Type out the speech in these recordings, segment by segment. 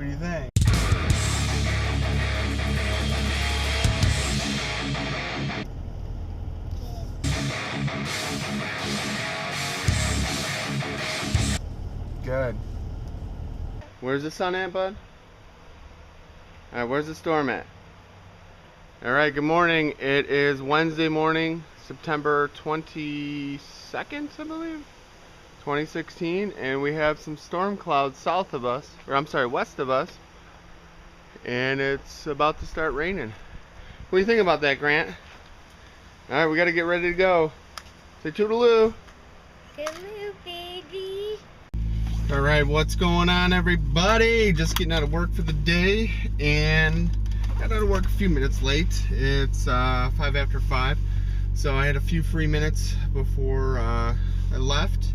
What do you think? Good. Where's the sun at, bud? Alright, where's the storm at? Alright, good morning. It is Wednesday morning, September 22nd, I believe? 2016, and we have some storm clouds south of us, or I'm sorry, west of us, and it's about to start raining. What do you think about that, Grant? Alright, we gotta get ready to go. Say toodaloo. Toodaloo, baby. Alright, what's going on, everybody? Just getting out of work for the day, and got out of work a few minutes late. It's 5 after 5, so I had a few free minutes before I left.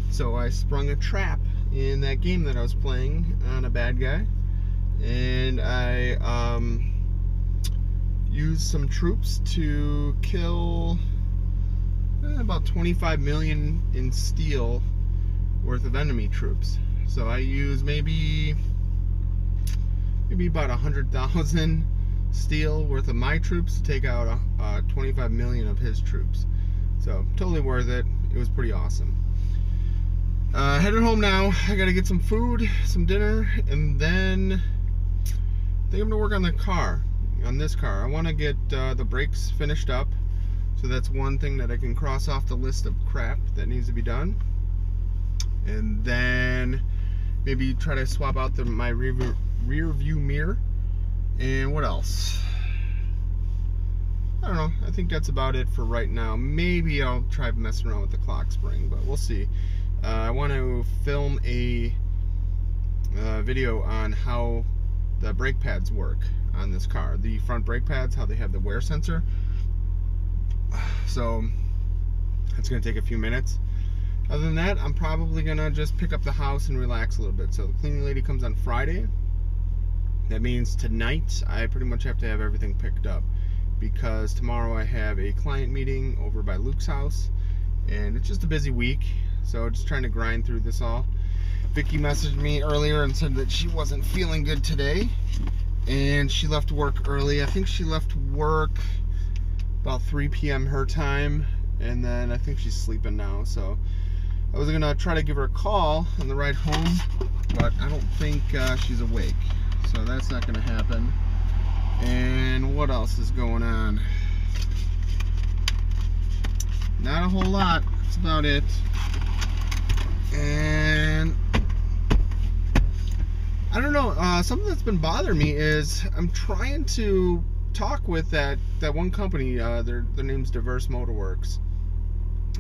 So I sprung a trap in that game that I was playing on a bad guy, and I used some troops to kill about 25 million in steel worth of enemy troops. So I used maybe about 100,000 steel worth of my troops to take out 25 million of his troops. So totally worth it. It was pretty awesome. Headed home now. I gotta get some food, some dinner, and then I think I'm gonna work on the car, on this car. I want to get the brakes finished up, so that's one thing that I can cross off the list of crap that needs to be done. And then maybe try to swap out my rear view mirror. And what else? I don't know. I think that's about it for right now. Maybe I'll try messing around with the clock spring, but we'll see. I want to film a video on how the brake pads work on this car. The front brake pads, how they have the wear sensor. So it's going to take a few minutes. Other than that, I'm probably going to just pick up the house and relax a little bit. So the cleaning lady comes on Friday. That means tonight I pretty much have to have everything picked up, because tomorrow I have a client meeting over by Luke's house, and it's just a busy week. So just trying to grind through this all. Vicky messaged me earlier and said that she wasn't feeling good today, and she left work early. I think she left work about 3 p.m. her time, and then I think she's sleeping now. So I was gonna try to give her a call on the ride home, but I don't think she's awake, so that's not gonna happen. And what else is going on? Not a whole lot. That's about it. And I don't know, something that's been bothering me is I'm trying to talk with that one company. Their name's Diverse Motorworks,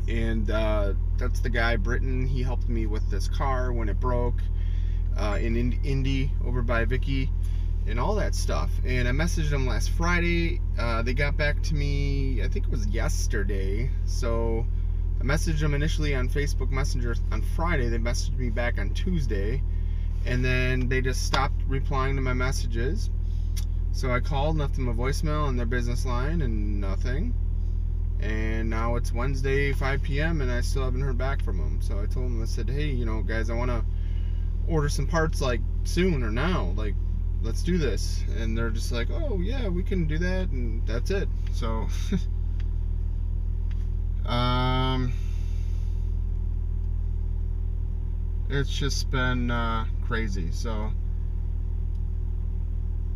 and that's the guy, Britton. He helped me with this car when it broke in Indy over by Vicky and all that stuff. And I messaged them last Friday. They got back to me, I think it was yesterday. So I messaged them initially on Facebook Messenger on Friday. They messaged me back on Tuesday, and then they just stopped replying to my messages. So I called and left them a voicemail on their business line, and nothing. And now it's Wednesday, 5 p.m., and I still haven't heard back from them. So I told them, I said, hey, you know, guys, I want to order some parts like soon or now. Like, let's do this. And they're just like, oh, yeah, we can do that, and that's it. So it's just been crazy. So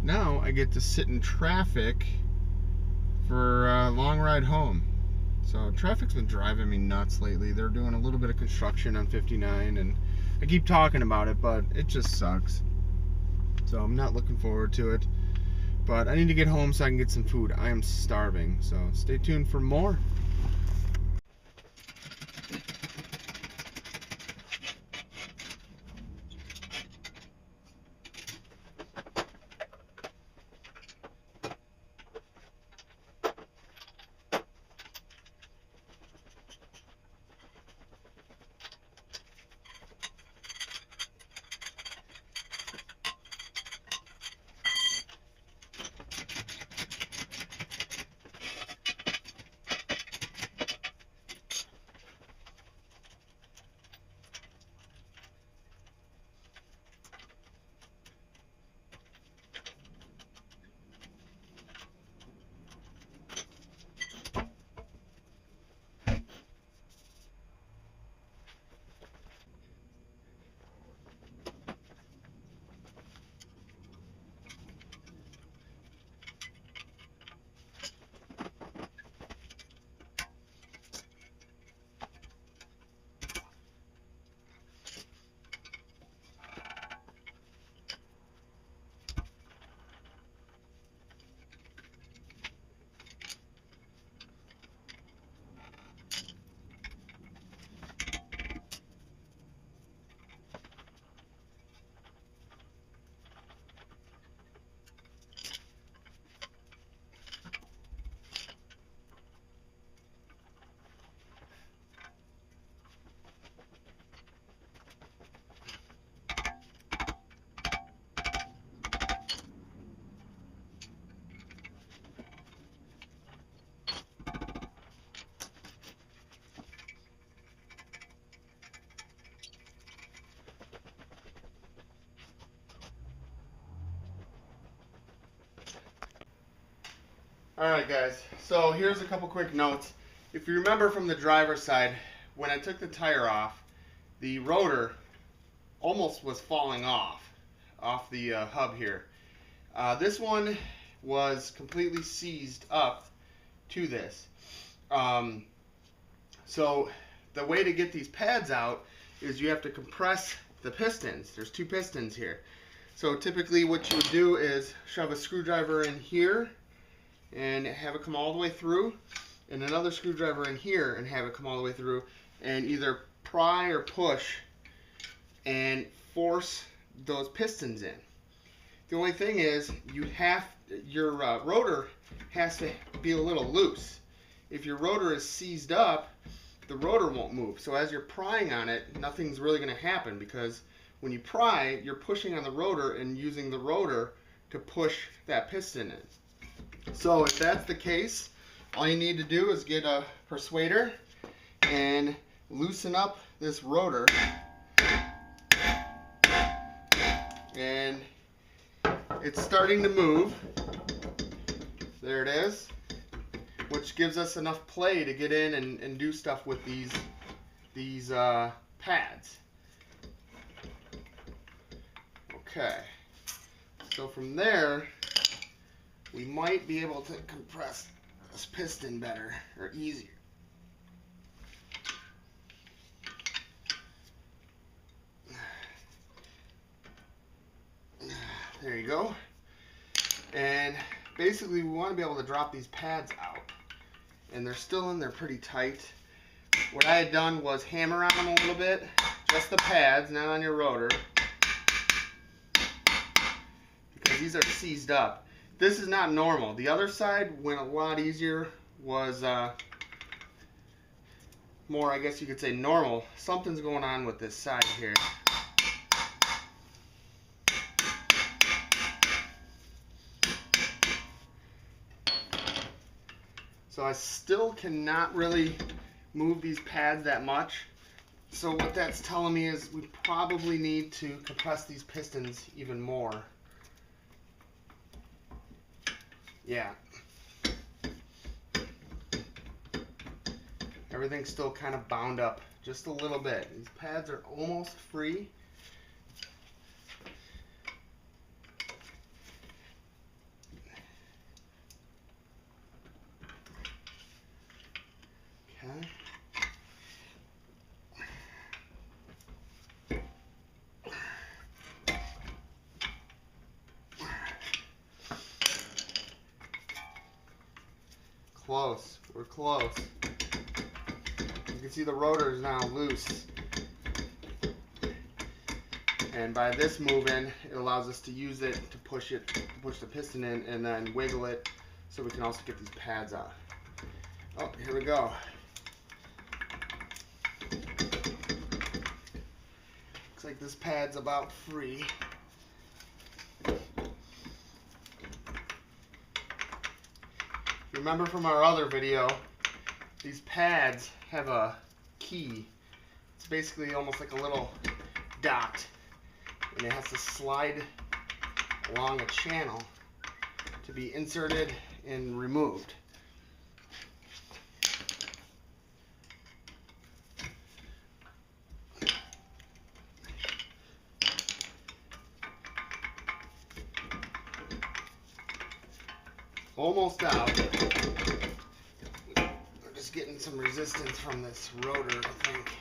now I get to sit in traffic for a long ride home. So traffic's been driving me nuts lately. They're doing a little bit of construction on 59, and I keep talking about it, but it just sucks. So I'm not looking forward to it. But I need to get home so I can get some food. I am starving. So stay tuned for more. Alright guys, so here's a couple quick notes. If you remember from the driver's side, when I took the tire off, the rotor almost was falling off the hub here. This one was completely seized up to this. So the way to get these pads out is you have to compress the pistons. There's two pistons here. So typically what you would do is shove a screwdriver in here and have it come all the way through, and another screwdriver in here and have it come all the way through, and either pry or push and force those pistons in. The only thing is your rotor has to be a little loose. If your rotor is seized up, the rotor won't move. So as you're prying on it, nothing's really going to happen, because when you pry, you're pushing on the rotor and using the rotor to push that piston in. So if that's the case, all you need to do is get a persuader and loosen up this rotor, and it's starting to move. There it is, which gives us enough play to get in and do stuff with these pads. Okay, so from there we might be able to compress this piston better or easier. There you go. And basically we want to be able to drop these pads out, and they're still in there pretty tight. What I had done was hammer on them a little bit, just the pads, not on your rotor, because these are seized up. This is not normal. The other side went a lot easier, was more, I guess you could say, normal. Something's going on with this side here. So I still cannot really move these pads that much. So what that's telling me is we probably need to compress these pistons even more. Yeah. Everything's still kind of bound up just a little bit. These pads are almost free. Okay. Close. We're close. You can see the rotor is now loose. And by this moving, it allows us to use it to push the piston in, and then wiggle it so we can also get these pads out. Oh, here we go. Looks like this pad's about free. Remember from our other video, these pads have a key. It's basically almost like a little dot, and it has to slide along a channel to be inserted and removed. Almost out. We're just getting some resistance from this rotor, I think.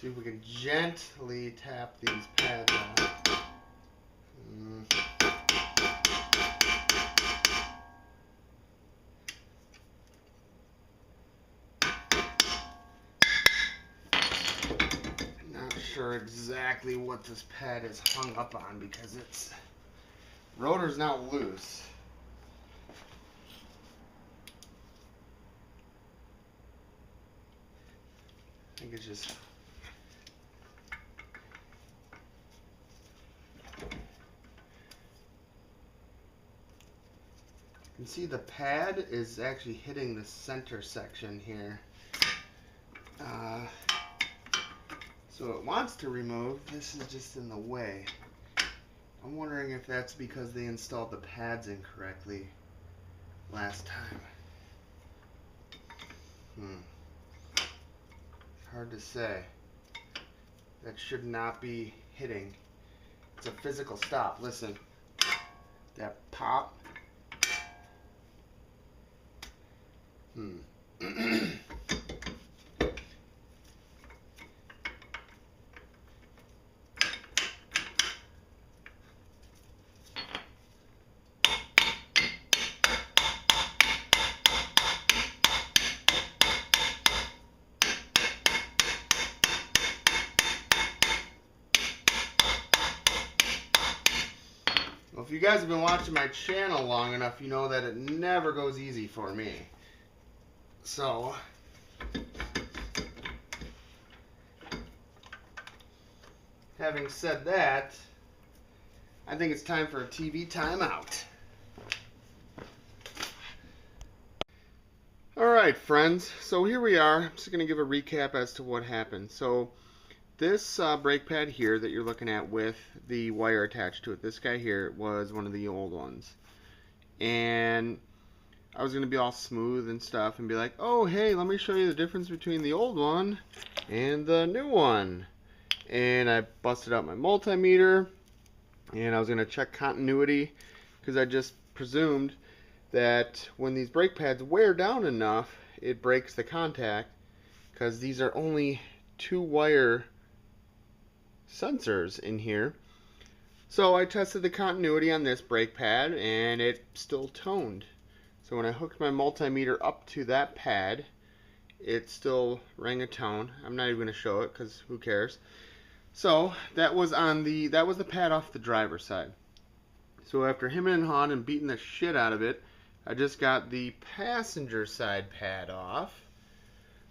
See if we can gently tap these pads on. sure exactly what this pad is hung up on because its rotor's not loose. I think it's just... You can see the pad is actually hitting the center section here. So it wants to remove. This is just in the way. I'm wondering if that's because they installed the pads incorrectly last time. Hard to say. That should not be hitting. It's a physical stop. Listen. That pop. Well, if you guys have been watching my channel long enough, you know that it never goes easy for me. So, having said that, I think it's time for a TV timeout. Alright friends, so here we are. I'm just going to give a recap as to what happened. So this brake pad here that you're looking at with the wire attached to it, this guy here was one of the old ones. And I was going to be all smooth and stuff and be like, oh hey, let me show you the difference between the old one and the new one. And I busted out my multimeter and I was going to check continuity because I just presumed that when these brake pads wear down enough, it breaks the contact because these are only 2-wire sensors in here. So I tested the continuity on this brake pad and it still toned. So when I hooked my multimeter up to that pad, it still rang a tone. I'm not even going to show it because who cares. So that was the pad off the driver's side. So after hemming and hawing and beating the shit out of it, I just got the passenger side pad off.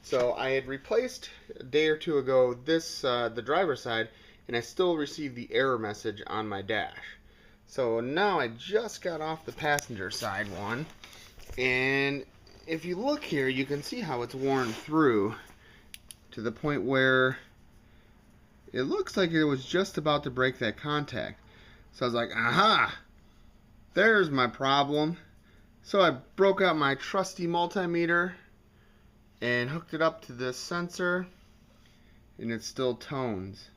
So I had replaced a day or two ago this the driver's side, and I still received the error message on my dash. So now I just got off the passenger side one, and if you look here, you can see how it's worn through to the point where it looks like it was just about to break that contact. So I was like, aha, there's my problem. So I broke out my trusty multimeter and hooked it up to this sensor, and it still tones.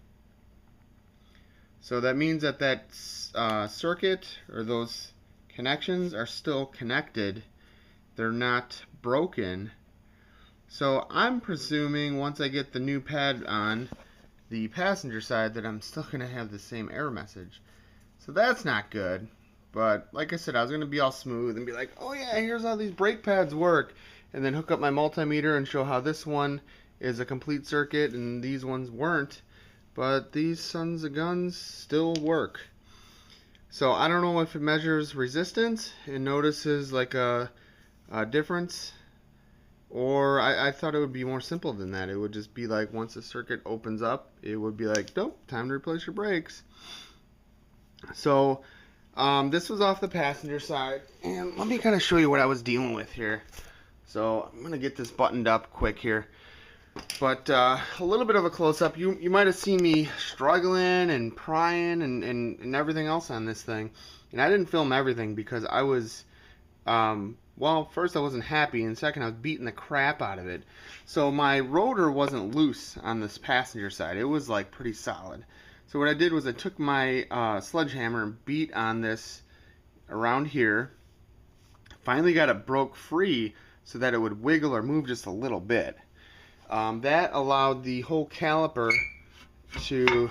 So that means that circuit or those connections are still connected. They're not broken. So I'm presuming once I get the new pad on the passenger side that I'm still going to have the same error message. So that's not good. But like I said, I was going to be all smooth and be like, oh yeah, here's how these brake pads work. And then hook up my multimeter and show how this one is a complete circuit and these ones weren't. But these sons of guns still work. So I don't know if it measures resistance and notices like a difference. Or I thought it would be more simple than that. It would just be like once the circuit opens up, it would be like, nope, time to replace your brakes. So this was off the passenger side, and let me kind of show you what I was dealing with here. So I'm gonna get this buttoned up quick here, but a little bit of a close-up. You might have seen me struggling and prying and everything else on this thing, and I didn't film everything because I was well, first I wasn't happy, and second I was beating the crap out of it. So my rotor wasn't loose on this passenger side. It was like pretty solid. So what I did was I took my sledgehammer and beat on this around here. Finally got it broke free so that it would wiggle or move just a little bit. That allowed the whole caliper to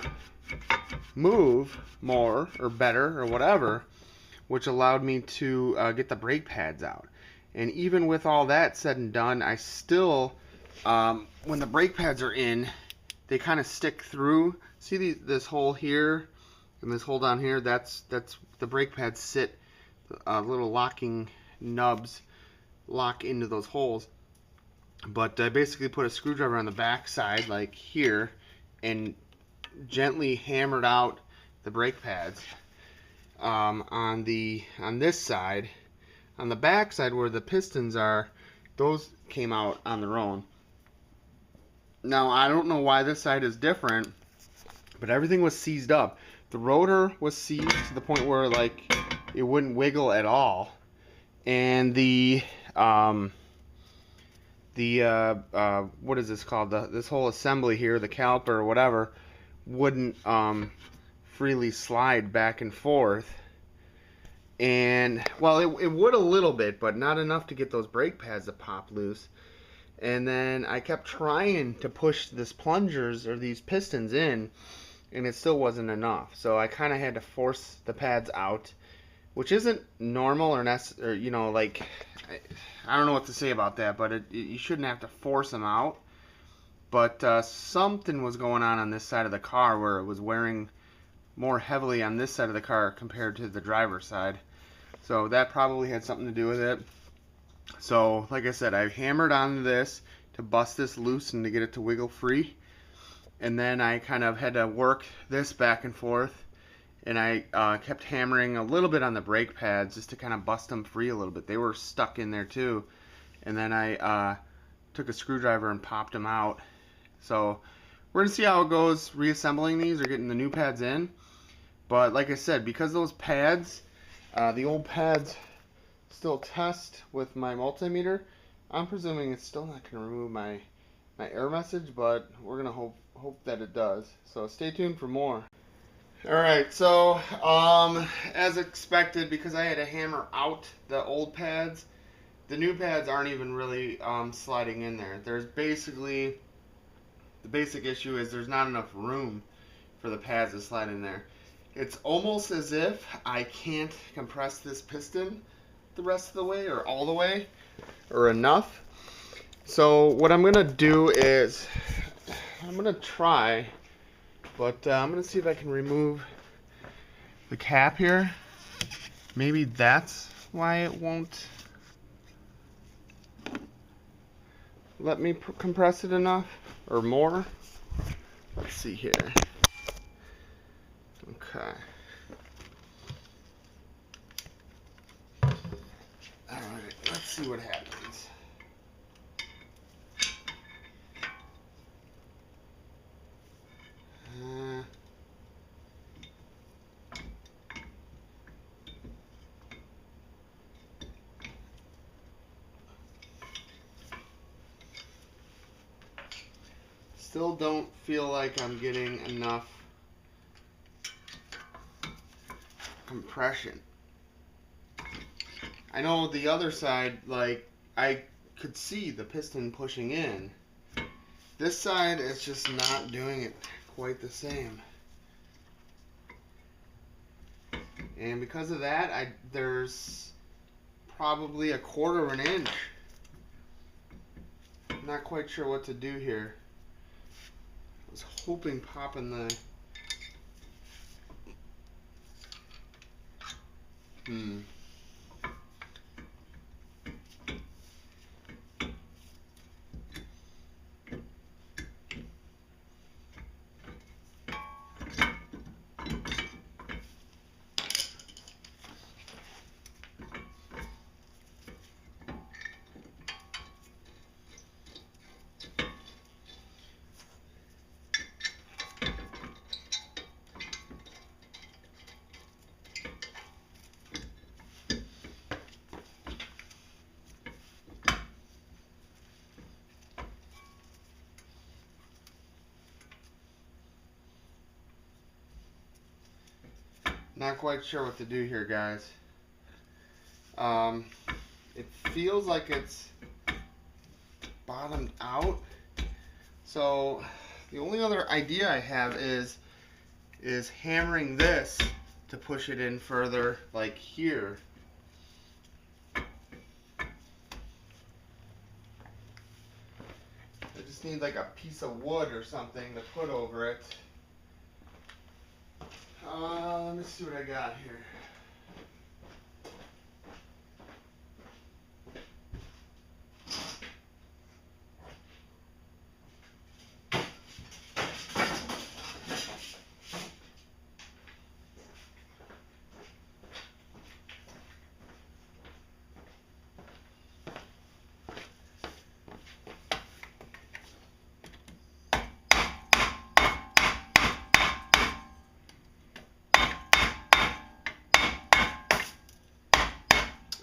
move more or better or whatever, which allowed me to get the brake pads out. And even with all that said and done, I still, when the brake pads are in, they kind of stick through. See this hole here and this hole down here? That's the brake pads sit. Little locking nubs lock into those holes. But I basically put a screwdriver on the back side, like here, and gently hammered out the brake pads on this side. On the back side where the pistons are, those came out on their own. Now I don't know why this side is different, but everything was seized up. The rotor was seized to the point where like it wouldn't wiggle at all, and the what is this called? This whole assembly here, the caliper or whatever, wouldn't freely slide back and forth. And well, it would a little bit, but not enough to get those brake pads to pop loose. And then I kept trying to push this plungers or these pistons in, and it still wasn't enough. So I kind of had to force the pads out, which isn't normal or you know, like, I don't know what to say about that, but you shouldn't have to force them out. But something was going on this side of the car where it was wearing more heavily on this side of the car compared to the driver's side. So that probably had something to do with it. So like I said, I hammered on this to bust this loose and to get it to wiggle free. And then I kind of had to work this back and forth. And I kept hammering a little bit on the brake pads just to kind of bust them free a little bit. They were stuck in there too. And then I took a screwdriver and popped them out. So we're going to see how it goes reassembling these or getting the new pads in. But like I said, because those pads, the old pads still test with my multimeter, I'm presuming it's still not going to remove my error message, but we're going to hope that it does. So stay tuned for more. Alright, so as expected, because I had to hammer out the old pads, the new pads aren't even really sliding in there. There's basically, the basic issue is there's not enough room for the pads to slide in there. It's almost as if I can't compress this piston the rest of the way or all the way or enough. So what I'm going to do is I'm going to try, but I'm going to see if I can remove the cap here. Maybe that's why it won't let me compress it enough or more. Let's see here. Okay. Alright, let's see what happens. Still don't feel like I'm getting enough compression. I know the other side, like, I could see the piston pushing in. This side is just not doing it quite the same. And because of that, there's probably 1/4 of an inch. I'm not quite sure what to do here. I was hoping popping the Not quite sure what to do here, guys. It feels like it's bottomed out. So the only other idea I have is hammering this to push it in further, like here. I just need like a piece of wood or something to put over it. Let me see what I got here.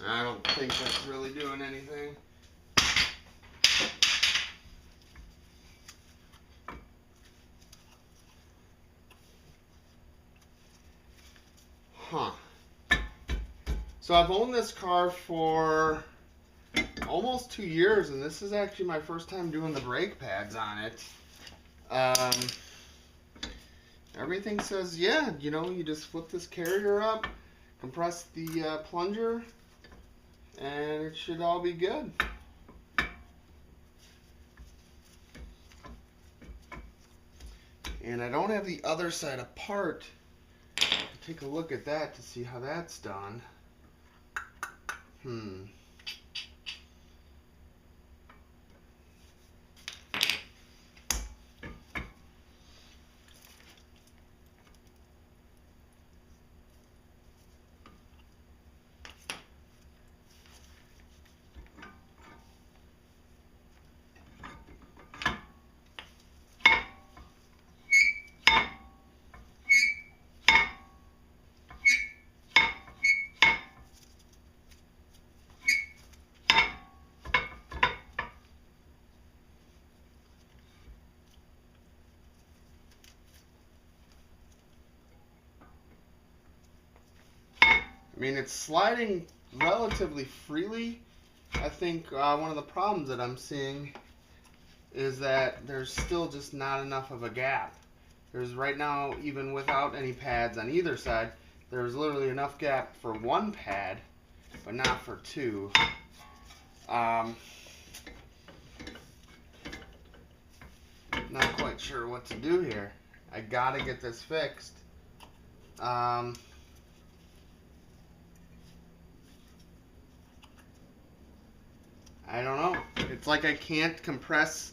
I don't think that's really doing anything. Huh. So I've owned this car for almost 2 years, and this is actually my first time doing the brake pads on it. Everything says, yeah, you know, you just flip this carrier up, compress the plunger, and it should all be good. And I don't have the other side apart. Take a look at that to see how that's done. I mean, it's sliding relatively freely. I think one of the problems that I'm seeing is that there's still just not enough of a gap. There's right now, even without any pads on either side, there's literally enough gap for one pad, but not for two. Not quite sure what to do here. I gotta get this fixed. I don't know. It's like I can't compress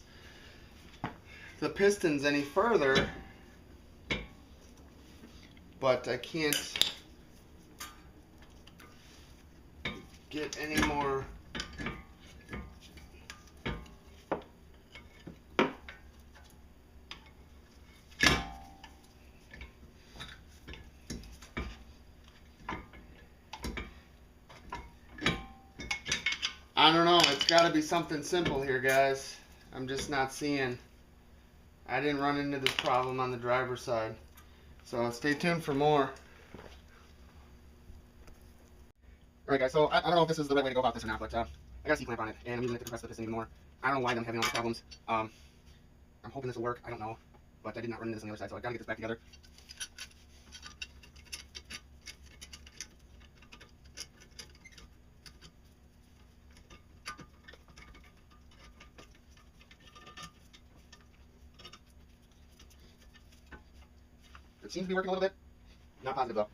the pistons any further, but I can't get any more. I don't know. It's got to be something simple here, guys. I'm just not seeing. I didn't run into this problem on the driver's side. So stay tuned for more. Alright guys, so I don't know if this is the right way to go about this or not, but I got a C-clamp on it, and I'm using it to compress the piston even more. I don't know why I'm having all these problems. I'm hoping this will work. I don't know. But I did not run into this on the other side, so I got to get this back together. It seems to be working a little bit. Not positive though.